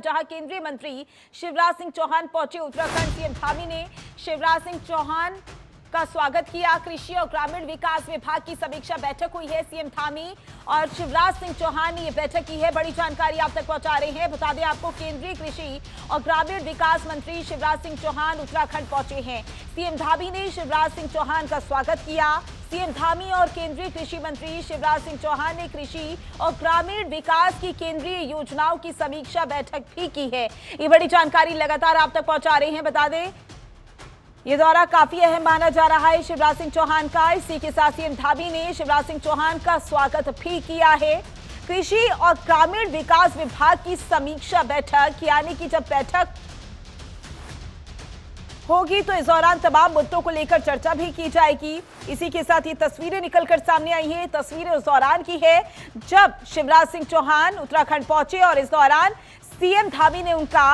जहां केंद्रीय मंत्री शिवराज सिंह चौहान पहुंचे उत्तराखंड। सीएम धामी ने शिवराज सिंह चौहान का स्वागत किया। कृषि और ग्रामीण विकास विभाग की समीक्षा बैठक हुई है। सीएम धामी और शिवराज सिंह चौहान ने यह बैठक की है। बड़ी जानकारी आप तक पहुंचा रहे हैं। बता दें आपको, केंद्रीय कृषि और ग्रामीण विकास मंत्री शिवराज सिंह चौहान उत्तराखंड पहुंचे हैं। सीएम धामी ने शिवराज सिंह चौहान का स्वागत किया। सीएम धामी और केंद्रीय कृषि मंत्री शिवराज सिंह चौहान ने कृषि और ग्रामीण विकास की केंद्रीय योजनाओं की समीक्षा बैठक भी की है। ये बड़ी जानकारी लगातार आप तक पहुंचा रहे हैं। बता दें, ये दौरा काफी अहम माना जा रहा है शिवराज सिंह चौहान का। इसी के साथ सीएम धामी ने शिवराज सिंह चौहान का स्वागत भी किया है। कृषि और ग्रामीण विकास विभाग की समीक्षा बैठक, यानी कि जब बैठक होगी तो इस दौरान तमाम मुद्दों को लेकर चर्चा भी की जाएगी। इसी के साथ ये तस्वीरें निकलकर सामने आई हैं। तस्वीरें उस दौरान की है जब शिवराज सिंह चौहान उत्तराखंड पहुंचे और इस दौरान सीएम धामी ने उनका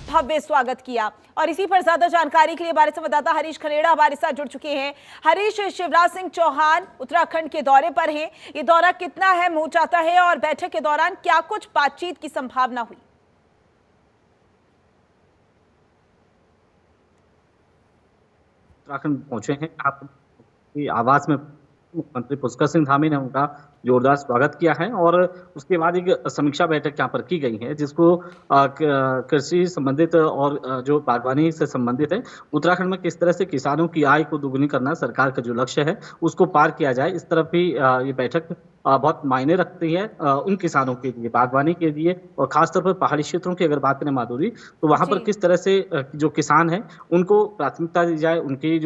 भव्य स्वागत किया। और इसी पर ज्यादा जानकारी के लिए हमारे संवाददाता हरीश खनेड़ा हमारे साथ जुड़ चुके हैं। हरीश, शिवराज सिंह चौहान उत्तराखंड के दौरे पर हैं। ये दौरा कितना अहम हो जाता है और बैठक के दौरान क्या कुछ बातचीत की संभावना हुई? उत्तराखंड पहुंचे हैं। आपकी आवास में मुख्यमंत्री पुष्कर सिंह धामी ने उनका जोरदार स्वागत किया है और उसके बाद एक समीक्षा बैठक यहाँ पर की गई है, जिसको कृषि संबंधित और जो बागवानी से संबंधित है, उत्तराखंड में किस तरह से किसानों की आय को दुगुनी करना सरकार का जो लक्ष्य है उसको पार किया जाए, इस तरफ भी ये बैठक बहुत मायने रखती है उन किसानों के लिए, बागवानी के लिए, और खासतौर पर पहाड़ी क्षेत्रों की अगर बात करें माधुरी, तो वहां पर किस तरह से जो किसान हैं उनको प्राथमिकता दी जाए, उनकी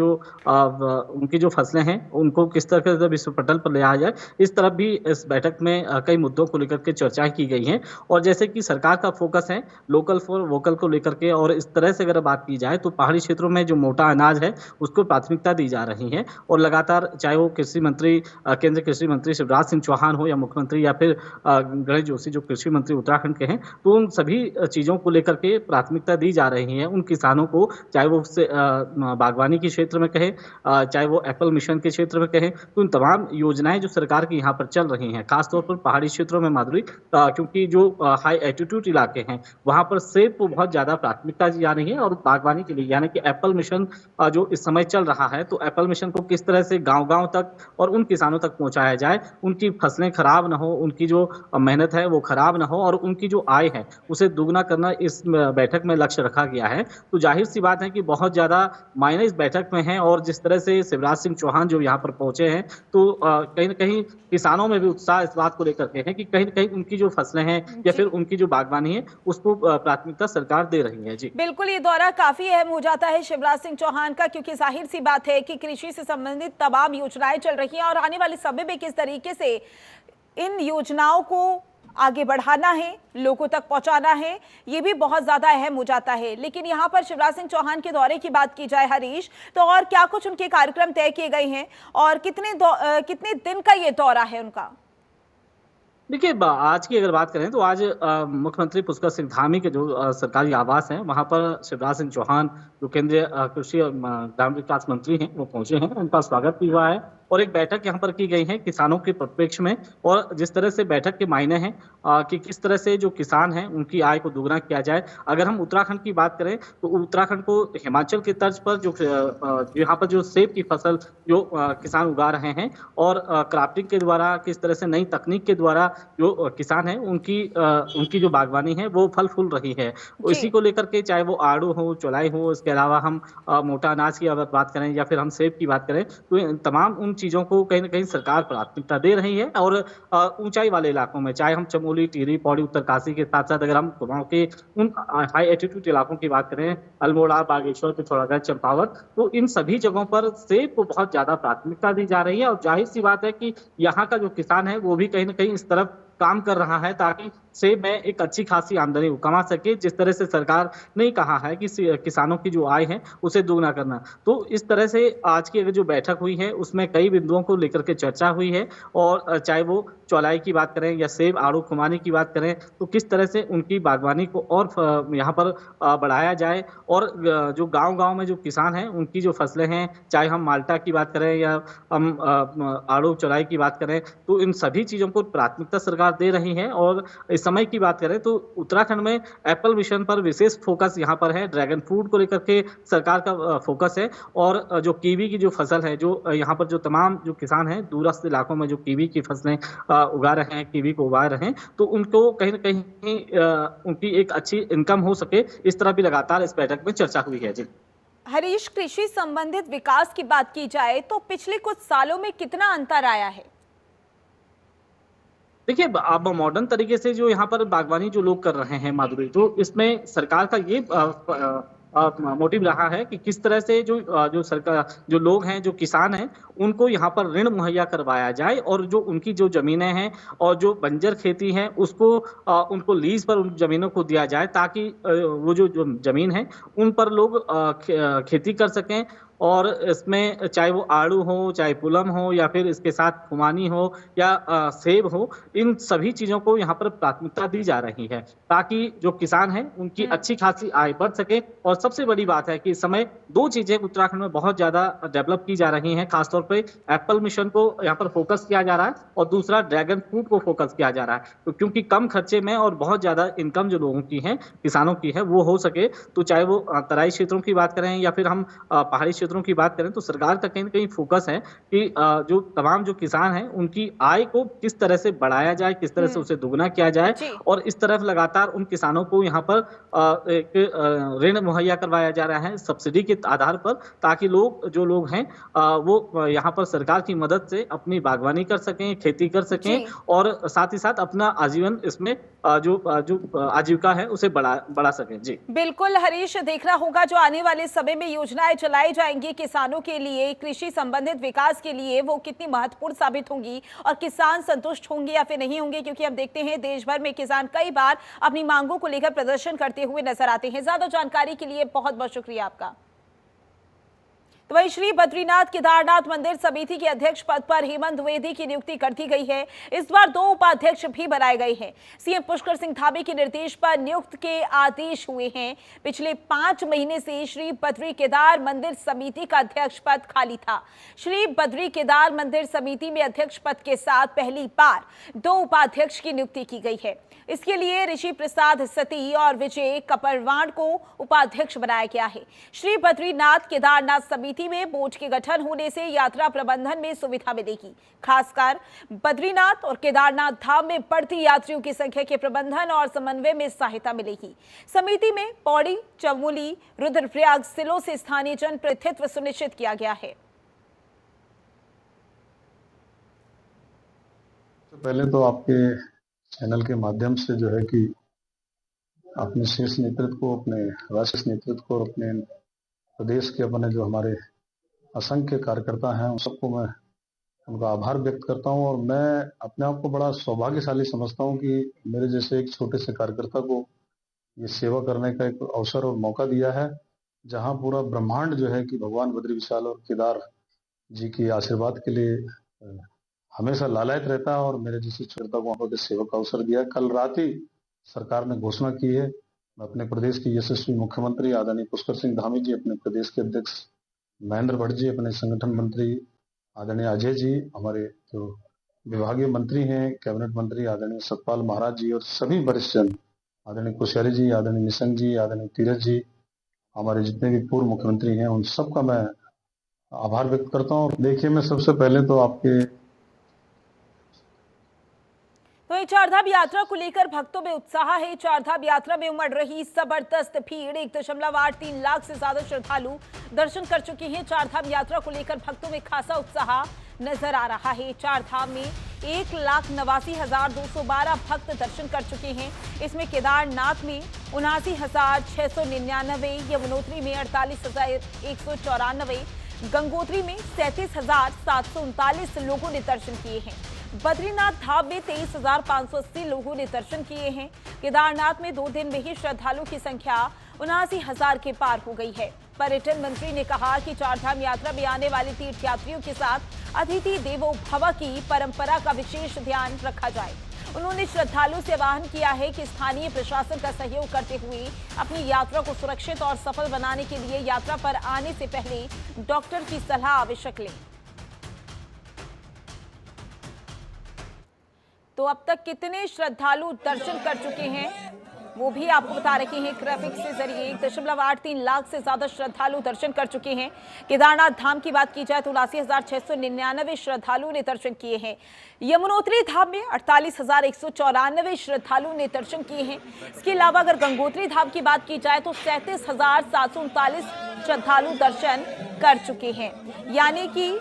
जो फसलें हैं उनको किस तरह से विश्व पटल पर ले आया जाए, इस तरफ भी इस बैठक में कई मुद्दों को लेकर के चर्चा की गई है। और जैसे कि सरकार का फोकस है लोकल फॉर वोकल को लेकर के, और इस तरह से अगर बात की जाए तो पहाड़ी क्षेत्रों में जो मोटा अनाज है उसको प्राथमिकता दी जा रही है। और लगातार चाहे वो कृषि मंत्री, केंद्रीय कृषि मंत्री शिवराज सिंह चौहान हो या मुख्यमंत्री या फिर गणेश जोशी जो कृषि मंत्री उत्तराखंड के हैं, तो उन सभी चीजों को लेकर के प्राथमिकता दी जा रही है उन किसानों को, चाहे वो बागवानी के क्षेत्र में कहें, चाहे वो एप्पल मिशन के क्षेत्र में कहें, तो उन तमाम योजनाएं जो सरकार की यहाँ पर चल रही हैं, खासतौर पर पहाड़ी क्षेत्रों में माधुरी, क्योंकि जो हाई एल्टीट्यूड इलाके हैं वहां पर सेब को बहुत ज्यादा प्राथमिकता दी जा रही है। और बागवानी के लिए यानी कि एप्पल मिशन जो इस समय चल रहा है, तो एप्पल मिशन को किस तरह से गांव-गांव तक और उन किसानों तक पहुंचाया जाए, उनकी फसलें खराब ना हो, उनकी जो मेहनत है वो खराब ना हो और उनकी जो आय है उसे दुगना करना इस बैठक में लक्ष्य रखा गया है। तो जाहिर सी बात है कि बहुत ज्यादा मायने इस बैठक में है। और जिस तरह से शिवराज सिंह चौहान जो यहाँ पर पहुंचे हैं, तो कहीं ना कहीं किसानों में भी उत्साह इस बात को लेकर के है कि कहीं न कहीं उनकी जो फसलें हैं या फिर उनकी जो बागवानी है उसको प्राथमिकता सरकार दे रही है। जी बिल्कुल, ये दौरा काफी अहम हो जाता है शिवराज सिंह चौहान का, क्योंकि जाहिर सी बात है कि कृषि से संबंधित तमाम योजनाएं चल रही हैं और आने वाले समय में किस तरीके से इन योजनाओं को आगे बढ़ाना है, लोगों तक पहुंचाना है, ये भी बहुत ज्यादा अहम हो जाता है। लेकिन यहाँ पर शिवराज सिंह चौहान के दौरे की बात की जाए हरीश, तो और क्या कुछ उनके कार्यक्रम तय किए गए हैं और कितने दिन का ये दौरा है उनका? देखिए, आज की अगर बात करें तो आज मुख्यमंत्री पुष्कर सिंह धामी के जो सरकारी आवास हैं वहां पर शिवराज सिंह चौहान जो केंद्रीय कृषि और ग्रामीण विकास मंत्री हैं वो पहुंचे हैं, उनका स्वागत भी हुआ है और एक बैठक यहाँ पर की गई है किसानों के परिप्रेक्ष्य में। और जिस तरह से बैठक के मायने हैं कि किस तरह से जो किसान हैं उनकी आय को दोगुना किया जाए। अगर हम उत्तराखंड की बात करें तो उत्तराखंड को हिमाचल की तर्ज पर जो यहाँ पर जो सेब की फसल जो किसान उगा रहे हैं और क्राफ्टिंग के द्वारा किस तरह से नई तकनीक के द्वारा जो किसान है उनकी जो बागवानी है वो फल फूल रही है। इसी को लेकर के चाहे वो आड़ू हो, चौलाई हो, इसके अलावा हम मोटा अनाज की अगर बात करें या फिर हम सेब की बात करें, तो तमाम उन चीजों को कहीं ना कहीं सरकार प्राथमिकता दे रही है। और ऊंचाई वाले इलाकों में चाहे हम चमोली, टिहरी, पौड़ी, उत्तरकाशी के साथ साथ अगर हम कुमाऊं के उन हाई एल्टीट्यूड इलाकों की बात करें, अल्मोड़ा, बागेश्वर, पिथौरागढ़, चंपावत, तो इन सभी जगहों पर सेब को बहुत ज्यादा प्राथमिकता दी जा रही है। और जाहिर सी बात है कि यहाँ का जो किसान है वो भी कहीं ना कहीं इस तरफ काम कर रहा है ताकि सेब में एक अच्छी खासी आमदनी कमा सके, जिस तरह से सरकार ने कहा है कि किसानों की जो आय है उसे दोगुना करना। तो इस तरह से आज की अगर जो बैठक हुई है उसमें कई बिंदुओं को लेकर के चर्चा हुई है। और चाहे वो चौलाई की बात करें या सेब, आड़ू, खुमानी की बात करें, तो किस तरह से उनकी बागवानी को और यहाँ पर बढ़ाया जाए। और जो गाँव-गाँव में जो किसान हैं उनकी जो फसलें हैं, चाहे हम माल्टा की बात करें या हम आड़ू, चौलाई की बात करें, तो इन सभी चीज़ों को प्राथमिकता सरकार सरकार दे रही है। और इस समय की बात करें तो उत्तराखंड में एप्पल मिशन पर विशेष फोकस यहाँ पर है, ड्रैगन फ्रूट को लेकर के सरकार का फोकस है। और जो कीवी की जो फसल है, जो यहाँ पर जो तमाम जो किसान हैं दूरस्थ इलाकों में जो कीवी की फसलें उगा रहे हैं, कीवी को उगा रहे हैं, तो उनको कहीं न कहीं उनकी एक अच्छी इनकम हो सके, इस तरह भी लगातार इस बैठक में चर्चा हुई है। जी हरीश, कृषि संबंधित विकास की बात की जाए तो पिछले कुछ सालों में कितना अंतर आया है? देखिए, अब मॉडर्न तरीके से जो यहाँ पर बागवानी जो लोग कर रहे हैं माधुरी, तो इसमें सरकार का ये मोटिव रहा है कि किस तरह से जो सरकार जो लोग हैं, जो किसान हैं, उनको यहाँ पर ऋण मुहैया करवाया जाए और जो उनकी जो ज़मीनें हैं और जो बंजर खेती है उसको उनको लीज़ पर उन ज़मीनों को दिया जाए, ताकि वो जो ज़मीन है उन पर लोग खेती कर सकें। और इसमें चाहे वो आड़ू हो, चाहे पुलम हो, या फिर इसके साथ खुमानी हो, या सेब हो, इन सभी चीज़ों को यहाँ पर प्राथमिकता दी जा रही है, ताकि जो किसान हैं उनकी अच्छी खासी आय बढ़ सके। और सबसे बड़ी बात है कि इस समय 2 चीज़ें उत्तराखंड में बहुत ज़्यादा डेवलप की जा रही हैं, खासतौर पे एप्पल मिशन को यहाँ पर फोकस किया जा रहा है, और दूसरा ड्रैगन फ्रूट को फोकस किया जा रहा है। तो क्योंकि कम खर्चे में और बहुत ज़्यादा इनकम जो लोगों की है, किसानों की है, वो हो सके, तो चाहे वो तराई क्षेत्रों की बात करें या फिर हम पहाड़ी क्षेत्रों की बात करें, तो सरकार का कहीं न कहीं फोकस है कि जो तमाम जो किसान हैं उनकी आय को किस तरह से बढ़ाया जाए, किस तरह से उसे दुगना किया जाए। और इस तरफ लगातार उन किसानों को यहाँ पर एक ऋण मुहैया करवाया जा रहा है सब्सिडी के आधार पर, ताकि जो लोग हैं वो यहाँ पर सरकार की मदद से अपनी बागवानी कर सकें, खेती कर सकें, और साथ ही साथ अपना आजीवन इसमें जो आजीविका है उसे बढ़ा सकें। जी बिल्कुल हरीश, देखना होगा जो आने वाले समय में योजनाएं चलाई जाएंगी किसानों के लिए, कृषि संबंधित विकास के लिए, वो कितनी महत्वपूर्ण साबित होंगी और किसान संतुष्ट होंगे या फिर नहीं होंगे, क्योंकि हम देखते हैं देश भर में किसान कई बार अपनी मांगों को लेकर प्रदर्शन करते हुए नजर आते हैं। ज्यादा जानकारी के लिए बहुत बहुत शुक्रिया आपका। तो वहीं श्री बद्रीनाथ केदारनाथ मंदिर समिति के अध्यक्ष पद पर हेमंत द्विवेदी की नियुक्ति कर दी गई है। इस बार 2 उपाध्यक्ष भी बनाए गए हैं। सीएम पुष्कर सिंह धामी के निर्देश पर नियुक्त के आदेश हुए हैं। पिछले 5 महीने से श्री बद्री केदार मंदिर समिति का अध्यक्ष पद खाली था। श्री बद्री केदार मंदिर समिति में अध्यक्ष पद के साथ पहली बार 2 उपाध्यक्ष की नियुक्ति की गई है। इसके लिए ऋषि प्रसाद सती और विजय कपरवाण को उपाध्यक्ष बनाया गया है। श्री बद्रीनाथ केदारनाथ समिति में बोर्ड के गठन होने से यात्रा प्रबंधन में सुविधा मिलेगी। खासकर बद्रीनाथ और केदारनाथ धाम में बढ़ती यात्रियों की संख्या के प्रबंधन और समन्वय में सहायता मिलेगी। समिति में पौड़ी, चमोली, रुद्रप्रयाग जिलों से स्थानीय जन प्रतिनिधित्व सुनिश्चित किया गया है। पहले तो आपके चैनल के माध्यम से जो है कि अपने शीर्ष नेतृत्व को, अपने राष्ट्रीय नेतृत्व को और अपने प्रदेश के अपने जो हमारे असंख्य कार्यकर्ता हैं उन सबको मैं उनका आभार व्यक्त करता हूं। और मैं अपने आप को बड़ा सौभाग्यशाली समझता हूं कि मेरे जैसे एक छोटे से कार्यकर्ता को ये सेवा करने का एक अवसर और मौका दिया है, जहां पूरा ब्रह्मांड जो है कि भगवान बद्री विशाल और केदार जी के आशीर्वाद के लिए हमेशा लालायित रहता है। और मेरे जैसे छोटा को वहां पर सेवा का अवसर दिया। कल रात ही सरकार ने घोषणा की है, अपने प्रदेश के यशस्वी मुख्यमंत्री आदरणीय पुष्कर सिंह धामी जी, अपने प्रदेश के अध्यक्ष महेंद्र भट्ट जी, अपने संगठन मंत्री आदरणीय अजय जी, हमारे जो विभागीय मंत्री हैं, कैबिनेट मंत्री आदरणीय सतपाल महाराज जी, और सभी वरिष्ठ जन, आदरणीय कोश्यारी जी, आदरणीय निशंक जी, आदरणीय तीरथ जी, हमारे जितने भी पूर्व मुख्यमंत्री हैं, उन सबका मैं आभार व्यक्त करता हूँ। देखिए, मैं सबसे पहले तो आपके तो चारधाम यात्रा को लेकर भक्तों में उत्साह है। चारधाम यात्रा में उमड़ रही जबरदस्त भीड़, 1.83 लाख से ज्यादा श्रद्धालु दर्शन कर चुके हैं। चारधाम यात्रा को लेकर भक्तों में खासा उत्साह नजर आ रहा है। चारधाम में 1,89,212 भक्त दर्शन कर चुके हैं। इसमें केदारनाथ में 79,699, यमुनोत्री में 48,194, गंगोत्री में 37,739 लोगों ने दर्शन किए हैं। बद्रीनाथ धाम में 23,580 लोगों ने दर्शन किए हैं। केदारनाथ में 2 दिन में ही श्रद्धालुओं की संख्या 79,000 के पार हो गई है। पर्यटन मंत्री ने कहा कि चारधाम यात्रा में आने वाले तीर्थयात्रियों के साथ अतिथि देवो भव की परंपरा का विशेष ध्यान रखा जाए। उन्होंने श्रद्धालुओं से आह्वान किया है कि स्थानीय प्रशासन का सहयोग करते हुए अपनी यात्रा को सुरक्षित और सफल बनाने के लिए यात्रा पर आने से पहले डॉक्टर की सलाह आवश्यक लें। तो अब तक कितने श्रद्धालु दर्शन कर चुके हैं वो भी आपको बता रहे हैं ग्राफिक्स के जरिए। 1.83 लाख से ज्यादा श्रद्धालु दर्शन कर चुके हैं। केदारनाथ धाम की बात की जाए तो 79,699 श्रद्धालुओं ने दर्शन किए हैं। यमुनोत्री धाम में 48,194 श्रद्धालुओं ने दर्शन किए हैं। इसके अलावा अगर गंगोत्री धाम की बात की जाए तो 37,739 श्रद्धालु दर्शन कर चुके हैं। यानी कि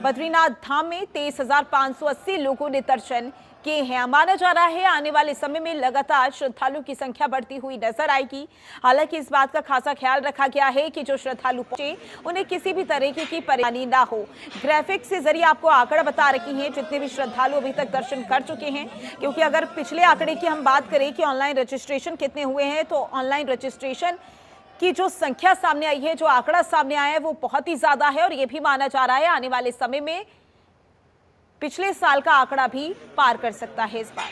बद्रीनाथ धाम में 23,580 लोगों ने दर्शन किए हैं। माना जा रहा है आने वाले समय में लगातार श्रद्धालु की संख्या बढ़ती हुई नजर आएगी। हालांकि इस बात का खासा ख्याल रखा गया है कि जो श्रद्धालु पहुंचे उन्हें किसी भी तरीके की परेशानी ना हो। ग्राफिक्स के जरिए आपको आंकड़ा बता रही हैं जितने भी श्रद्धालु अभी तक दर्शन कर चुके हैं, क्योंकि अगर पिछले आंकड़े की हम बात करें कि ऑनलाइन रजिस्ट्रेशन कितने हुए हैं, तो ऑनलाइन रजिस्ट्रेशन की जो संख्या सामने आई है, जो आंकड़ा सामने आया है, वो बहुत ही ज्यादा है और ये भी माना जा रहा है आने वाले समय में पिछले साल का आंकड़ा भी पार कर सकता है इस बार।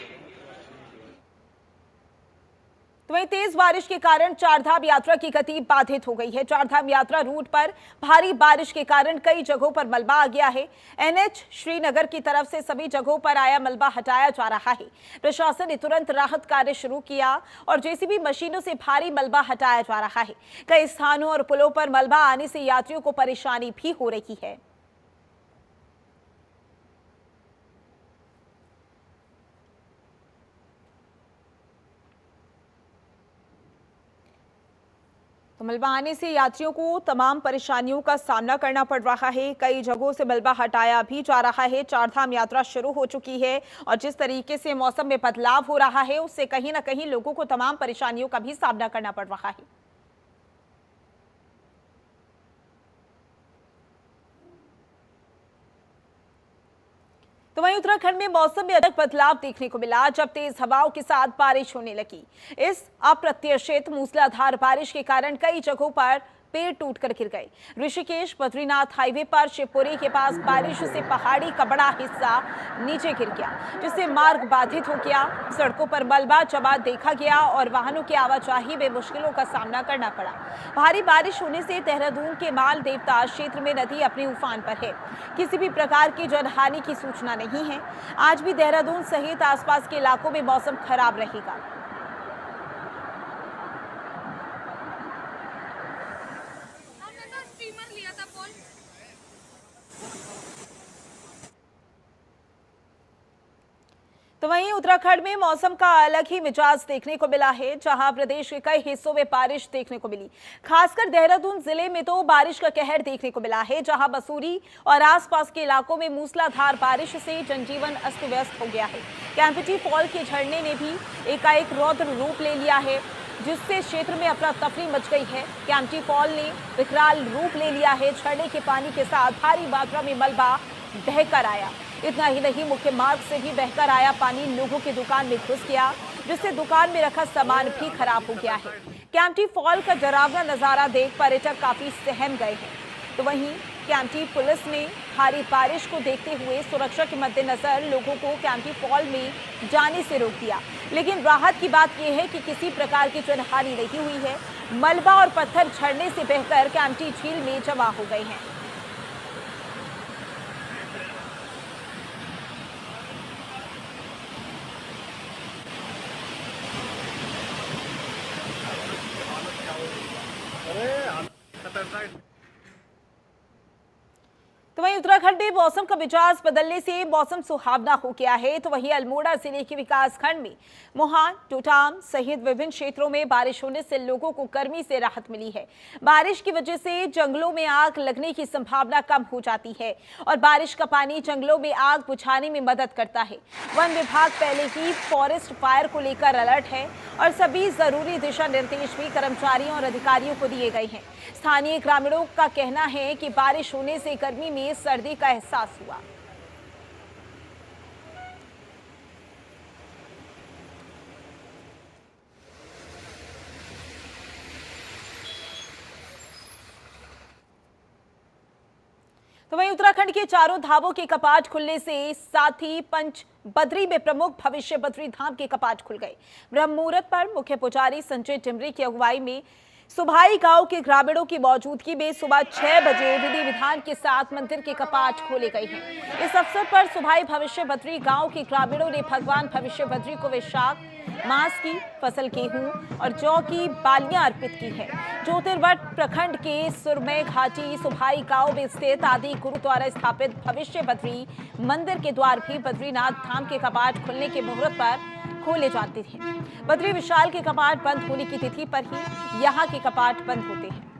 तो वहीं तेज बारिश के कारण चारधाम यात्रा की गति बाधित हो गई है। चारधाम यात्रा रूट पर भारी बारिश के कारण कई जगहों पर मलबा आ गया है। एनएच श्रीनगर की तरफ से सभी जगहों पर आया मलबा हटाया जा रहा है। प्रशासन ने तुरंत राहत कार्य शुरू किया और जेसीबी मशीनों से भारी मलबा हटाया जा रहा है। कई स्थानों और पुलों पर मलबा आने से यात्रियों को परेशानी भी हो रही है। तो मलबा आने से यात्रियों को तमाम परेशानियों का सामना करना पड़ रहा है। कई जगहों से मलबा हटाया भी जा रहा है। चारधाम यात्रा शुरू हो चुकी है और जिस तरीके से मौसम में बदलाव हो रहा है उससे कहीं ना कहीं लोगों को तमाम परेशानियों का भी सामना करना पड़ रहा है। तो वहीं उत्तराखंड में मौसम में अचानक बदलाव देखने को मिला जब तेज हवाओं के साथ बारिश होने लगी। इस अप्रत्याशित मूसलाधार बारिश के कारण कई जगहों पर पेड़ टूटकर गिर गए। ऋषिकेश बद्रीनाथ हाईवे पर शिवपुरी के पास बारिश से पहाड़ी का बड़ा हिस्सा नीचे गिर गया, जिससे मार्ग बाधित हो गया। सड़कों पर मलबा जमा देखा गया और वाहनों की आवाजाही में मुश्किलों का सामना करना पड़ा। भारी बारिश होने से देहरादून के माल देवता क्षेत्र में नदी अपने उफान पर है। किसी भी प्रकार की जनहानि की सूचना नहीं है। आज भी देहरादून सहित आसपास के इलाकों में मौसम खराब रहेगा। तो वहीं उत्तराखंड में मौसम का अलग ही मिजाज देखने को मिला है, जहां प्रदेश के कई हिस्सों में बारिश देखने को मिली। खासकर देहरादून जिले में तो बारिश का कहर देखने को मिला है, जहां मसूरी और आसपास के इलाकों में मूसलाधार बारिश से जनजीवन अस्त व्यस्त हो गया है। कैंपटी फॉल के झरने ने भी एकाएक रौद्र रूप ले लिया है, जिससे क्षेत्र में अफरा तफरी मच गई है। कैंपटी फॉल ने विकराल रूप ले लिया है। झरने के पानी के साथ भारी मात्रा में मलबा बहकर आया। इतना ही नहीं, मुख्य मार्ग से भी बहकर आया पानी लोगों की दुकान में घुस गया, जिससे दुकान में रखा सामान भी खराब हो गया है। कैंपटी फॉल का डरावना नजारा देख पर्यटक काफी सहम गए हैं। तो वहीं कैंपटी पुलिस ने भारी बारिश को देखते हुए सुरक्षा के मद्देनजर लोगों को कैंपटी फॉल में जाने से रोक दिया। लेकिन राहत की बात यह है कि किसी प्रकार की जनहानि नहीं हुई है। मलबा और पत्थर झरने से बहकर कैंपटी झील में जमा हो गए हैं। तो वहीं उत्तराखंड में मौसम का मिजाज बदलने से मौसम सुहावना हो गया है। तो वहीं अल्मोड़ा जिले के विकास खंड में मोहान, टोटाम सहित विभिन्न क्षेत्रों में बारिश होने से लोगों को गर्मी से राहत मिली है। बारिश की वजह से जंगलों में आग लगने की संभावना कम हो जाती है और बारिश का पानी जंगलों में आग बुझाने में मदद करता है। वन विभाग पहले ही फॉरेस्ट फायर को लेकर अलर्ट है और सभी जरूरी दिशा निर्देश भी कर्मचारियों और अधिकारियों को दिए गए हैं। स्थानीय ग्रामीणों का कहना है कि बारिश होने से गर्मी में सर्दी का एहसास हुआ। तो वहीं उत्तराखंड के चारों धामों के कपाट खुलने से साथ ही पंच बद्री में प्रमुख भविष्य बद्री धाम के कपाट खुल गए। ब्रह्म मुहूर्त पर मुख्य पुजारी संजय टिमरी की अगुवाई में सुभाई गांव के ग्रामीणों की मौजूदगी में सुबह 6 बजे विधि विधान के साथ मंदिर के कपाट खोले गए हैं। इस अवसर पर सुभाई भविष्य बद्री गांव के ग्रामीणों ने भगवान भविष्य बद्री को वैशाख मास की फसल गेहूं और जौ की बालियां अर्पित की है। ज्योतिर्वट प्रखंड के सुरमय घाटी सुभाई गांव में स्थित आदि गुरु द्वारा स्थापित भविष्य बद्री मंदिर के द्वार भी बद्रीनाथ धाम के कपाट खुलने के मुहूर्त पर खोले जाते हैं। बद्री विशाल के कपाट बंद होने की तिथि पर ही यहाँ के कपाट बंद होते हैं।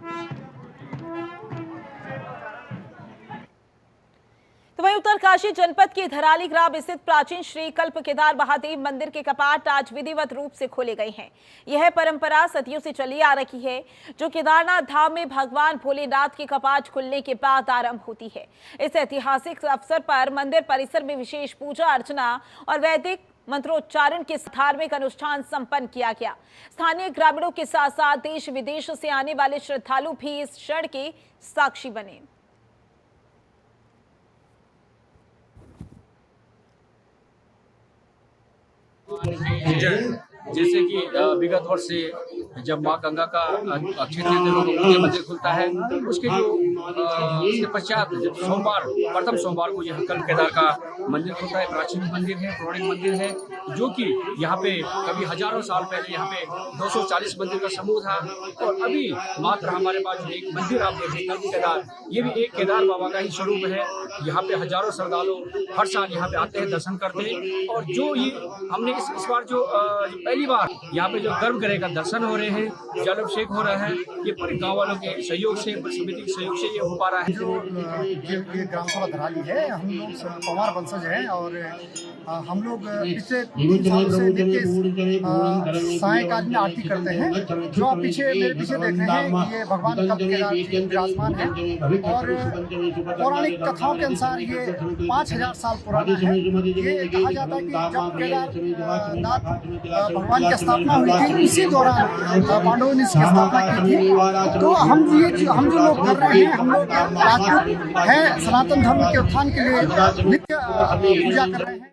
तो वहीं उत्तरकाशी जनपद के धराली ग्राम स्थित प्राचीन श्री कल्प केदार महादेव मंदिर के कपाट आज विधिवत रूप से खोले गए हैं। यह परंपरा सदियों से चली आ रही है, जो केदारनाथ धाम में भगवान भोलेनाथ के कपाट खुलने के बाद आरंभ होती है। इस ऐतिहासिक अवसर पर मंदिर परिसर में विशेष पूजा अर्चना और वैदिक मंत्रोच्चारण के धार्मिक अनुष्ठान संपन्न किया गया। स्थानीय ग्रामीणों के साथ साथ देश विदेश से आने वाले श्रद्धालु भी इस क्षण के साक्षी बने। जैसे कि विगत वर्ष से जब माँ गंगा का क्षेत्रीय मंदिर खुलता है, उसके पश्चात जब प्रथम सोमवार को यह कल्प केदार का मंदिर खुलता है। प्राचीन मंदिर है, पौराणिक मंदिर है, जो कि यहाँ पे कभी हजारों साल पहले यहाँ पे 240 मंदिर का समूह था और अभी मात्र हमारे पास जो एक मंदिर आप देखें कल्प केदार, ये भी एक केदार बाबा का ही स्वरूप है। यहाँ पे हजारों श्रद्धालु हर साल यहाँ पे आते हैं, दर्शन करते हैं। और जो ये हमने इस बार जो पहली बार यहाँ पे जो गर्भगृह का दर्शन हो रहे हैं, जलाभिषेक हो रहा है, ये पूरे गाँव वालों के सहयोग से, समिति के सहयोग से ये हो पा रहा है। ये ग्राम सभा धराली है, हम लोग पवार वंशज हैं और हम लोग पिछले 3 सालों से नित्य सायंकाल में आरती करते हैं। जो आप मेरे पीछे देख रहे हैं, ये भगवान कल्प केदार जी विराजमान है और पौराणिक कथाओं के अनुसार ये 5000 साल पुराना है। ये कहा जाता है कि जब केदारनाथ भगवान की स्थापना हुई थी, इसी दौरान पांडवों ने इसकी स्थापना की थी। तो हम जो लोग कर रहे हैं, हम लोग राजपूत हैं, सनातन धर्म के उत्थान के लिए नित्य पूजा कर रहे हैं।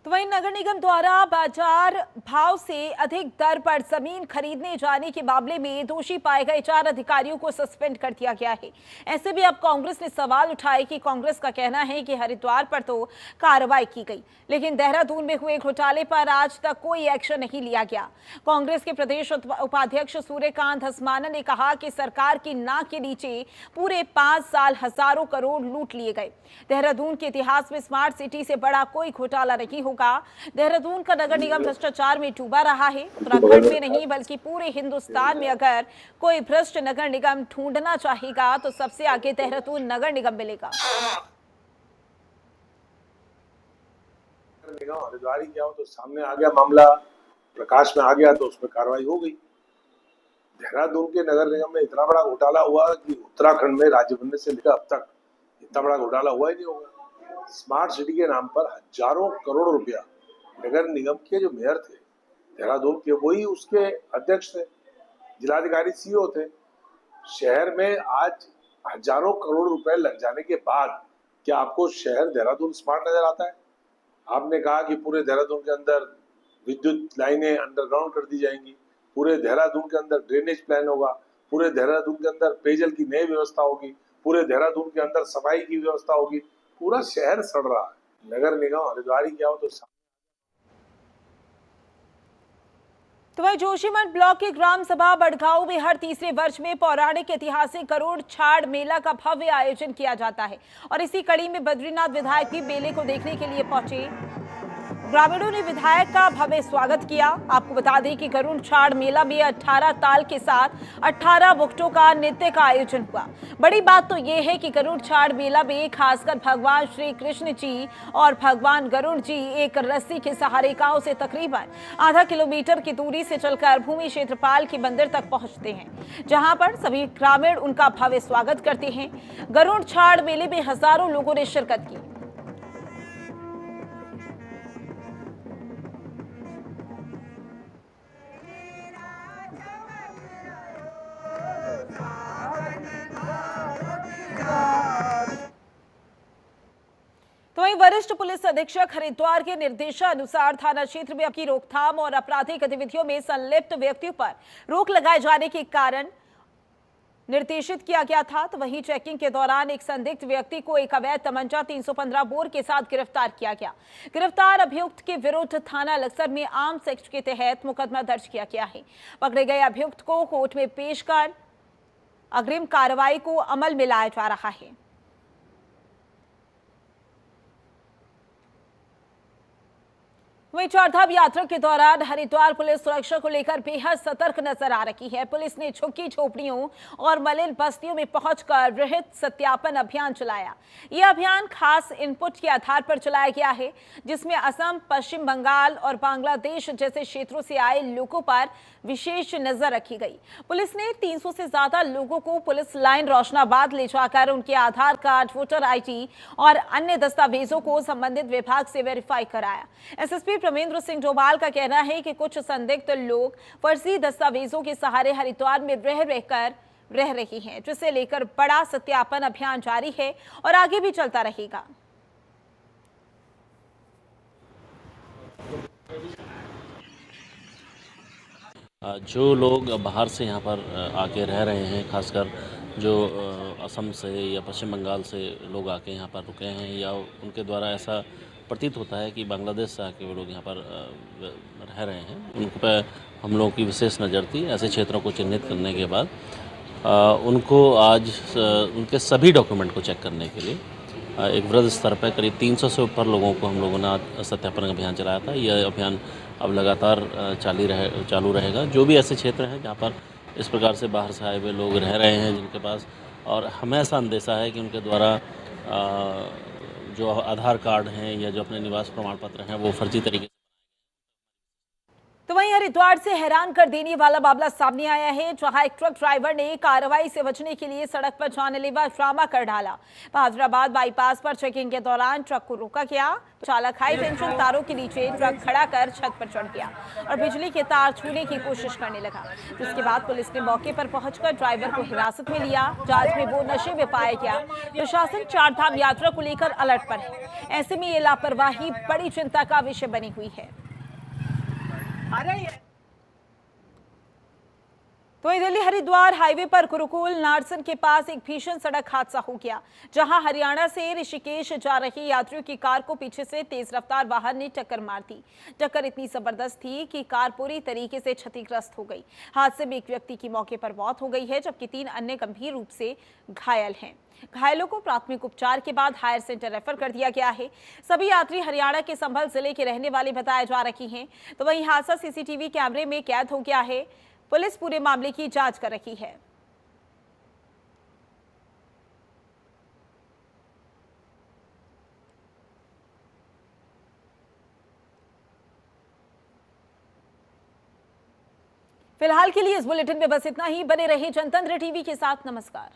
तो वहीं नगर निगम द्वारा बाजार भाव से अधिक दर पर जमीन खरीदने जाने के मामले में दोषी पाए गए 4 अधिकारियों को सस्पेंड कर दिया गया है। ऐसे भी अब कांग्रेस ने सवाल उठाए कि कांग्रेस का कहना है कि हरिद्वार पर तो कार्रवाई की गई, लेकिन देहरादून में हुए घोटाले पर आज तक कोई एक्शन नहीं लिया गया। कांग्रेस के प्रदेश उपाध्यक्ष सूर्यकांत धस्माना ने कहा कि सरकार की नाक के नीचे पूरे 5 साल हजारों करोड़ लूट लिए गए। देहरादून के इतिहास में स्मार्ट सिटी से बड़ा कोई घोटाला नहीं होगा। देहरादून का नगर निगम भ्रष्टाचार में डूबा रहा है। उत्तराखंड में नहीं बल्कि पूरे हिंदुस्तान में अगर कोई भ्रष्ट नगर निगम ढूंढना चाहेगा तो सबसे आगे देहरादून नगर निगम मिलेगा। हरिद्वार ही क्या हो तो सामने आ गया, मामला प्रकाश में आ गया तो उसमें कार्रवाई हो गई। देहरादून के नगर निगम में इतना बड़ा घोटाला हुआ कि उत्तराखंड में राज्य बनने से लेकर अब तक इतना बड़ा घोटाला हुआ ही नहीं होगा। स्मार्ट सिटी के नाम पर हजारों करोड़ रुपया नगर निगम के जो मेयर थे देहरादून के, वही उसके अध्यक्ष थे, जिलाधिकारी सीईओ थे। शहर में आज हजारों करोड़ रुपए लग जाने के बाद क्या आपको शहर देहरादून स्मार्ट नजर आता है? आपने कहा कि पूरे देहरादून के अंदर विद्युत लाइनें अंडरग्राउंड कर दी जाएंगी, पूरे देहरादून के अंदर ड्रेनेज प्लान होगा, पूरे देहरादून के अंदर पेयजल की नई व्यवस्था होगी, पूरे देहरादून के अंदर सफाई की व्यवस्था होगी। पूरा शहर सड़ रहा है। नगर निगम हरिद्वार ही क्या हो तो वहीं जोशीमठ ब्लॉक के ग्राम सभा बड़गांव में हर तीसरे वर्ष में पौराणिक ऐतिहासिक गरुड़ छाड़ मेला का भव्य आयोजन किया जाता है और इसी कड़ी में बद्रीनाथ विधायक भी मेले को देखने के लिए पहुंचे। ग्रामीणों ने विधायक का भव्य स्वागत किया। आपको बता दें कि गरुड़ छाड़ मेला में 18 ताल के साथ 18 मुकुटों का नृत्य का आयोजन हुआ। बड़ी बात तो यह है कि गरुड़ छाड़ मेला में खासकर भगवान श्री कृष्ण जी और भगवान गरुड़ जी एक रस्सी के सहारे गांव से तकरीबन आधा किलोमीटर की दूरी से चलकर भूमि क्षेत्रपाल के मंदिर तक पहुंचते हैं, जहां पर सभी ग्रामीण उनका भव्य स्वागत करते हैं। गरुड़ छाड़ मेले में हजारों लोगों ने शिरकत की। तो वहीं वरिष्ठ पुलिस अधीक्षक हरिद्वार के निर्देशानुसार थाना क्षेत्र में अपनी रोकथाम और आपराधिक गतिविधियों में संलिप्त व्यक्तियों पर रोक लगाए जाने के कारण निर्देशित किया गया था। तो वहीं चेकिंग के दौरान एक संदिग्ध व्यक्ति को एक अवैध तमंचा 315 बोर के साथ गिरफ्तार किया गया। गिरफ्तार अभियुक्त के विरुद्ध थाना लक्सर में आर्म्स एक्ट के तहत मुकदमा दर्ज किया गया है। पकड़े गए अभियुक्त को कोर्ट में पेश कर अग्रिम कार्रवाई को अमल में लाया जा रहा है। वहीं चारधाम यात्रा के दौरान हरिद्वार पुलिस सुरक्षा को लेकर बेहद सतर्क नजर आ रही है। पुलिस ने झुग्गी झोपड़ियों और मलिन बस्तियों में पहुंचकर विहित सत्यापन अभियान चलाया। यह अभियान खास इनपुट के आधार पर चलाया गया है, जिसमें असम, पश्चिम बंगाल और बांग्लादेश जैसे क्षेत्रों से आए लोगों पर विशेष नजर रखी गई। पुलिस ने 300 से ज्यादा लोगों को पुलिस लाइन रोशनाबाद ले जाकर उनके आधार कार्ड, वोटर ID और अन्य दस्तावेजों को संबंधित विभाग से वेरीफाई कराया। एसएसपी प्रमेंद्र सिंह डोभाल का कहना है कि कुछ संदिग्ध लोग फर्जी दस्तावेजों के सहारे हरिद्वार में रह रही हैं, जिसे लेकर बड़ा सत्यापन अभियान जारी है और आगे भी चलता रहेगा। जो लोग बाहर से यहाँ पर आके रह रहे हैं, खासकर जो असम से या पश्चिम बंगाल से लोग आके यहाँ पर रुके हैं, या उनके द्वारा ऐसा प्रतीत होता है कि बांग्लादेश से आके वो लोग यहाँ पर रह रहे हैं, उन पर हम लोगों की विशेष नज़र थी। ऐसे क्षेत्रों को चिन्हित करने के बाद उनको आज उनके सभी डॉक्यूमेंट को चेक करने के लिए एक वृहद स्तर पर करीब 300 से ऊपर लोगों को हम लोगों ने आज सत्यापन अभियान चलाया था। यह अभियान अब लगातार चालू रहेगा। जो भी ऐसे क्षेत्र हैं जहाँ पर इस प्रकार से बाहर से आए हुए लोग रह रहे हैं, जिनके पास और हमें ऐसा अंदेशा है कि उनके द्वारा जो आधार कार्ड हैं या जो अपने निवास प्रमाण पत्र हैं वो फर्जी तरीके से। तो वहीं हरिद्वार से हैरान कर देने वाला मामला सामने आया है, जहां एक ट्रक ड्राइवर ने कार्रवाई से बचने के लिए सड़क पर जानलेवा ड्रामा कर डाला। बहादुराबाद बाईपास पर चेकिंग के दौरान ट्रक को रोका गया। चालक हाई टेंशन तारों के नीचे ट्रक खड़ा कर छत पर चढ़ गया और बिजली के तार छूने की कोशिश करने लगा, जिसके बाद पुलिस ने मौके पर पहुंचकर ड्राइवर को हिरासत में लिया। जांच में वो नशे में पाया गया। प्रशासन चारधाम यात्रा को लेकर अलर्ट पर है। ऐसे में ये लापरवाही बड़ी चिंता का विषय बनी हुई है। तो दिल्ली हरिद्वार हाईवे पर कुरुकुल नारसन के पास एक भीषण सड़क हादसा हो गया, जहां हरियाणा से ऋषिकेश जा रही यात्रियों की कार को पीछे से तेज रफ्तार वाहन ने टक्कर मार दी। टक्कर इतनी जबरदस्त थी कि कार पूरी तरीके से क्षतिग्रस्त हो गई। हादसे में एक व्यक्ति की मौके पर मौत हो गई है, जबकि 3 अन्य गंभीर रूप से घायल हैं। घायलों को प्राथमिक उपचार के बाद हायर सेंटर रेफर कर दिया गया है। सभी यात्री हरियाणा के संभल जिले के रहने वाले बताए जा रहे हैं। तो वहीं हादसा सीसीटीवी कैमरे में कैद हो गया है। पुलिस पूरे मामले की जांच कर रही है। फिलहाल के लिए इस बुलेटिन में बस इतना ही। बने रहे जनतंत्र टीवी के साथ। नमस्कार।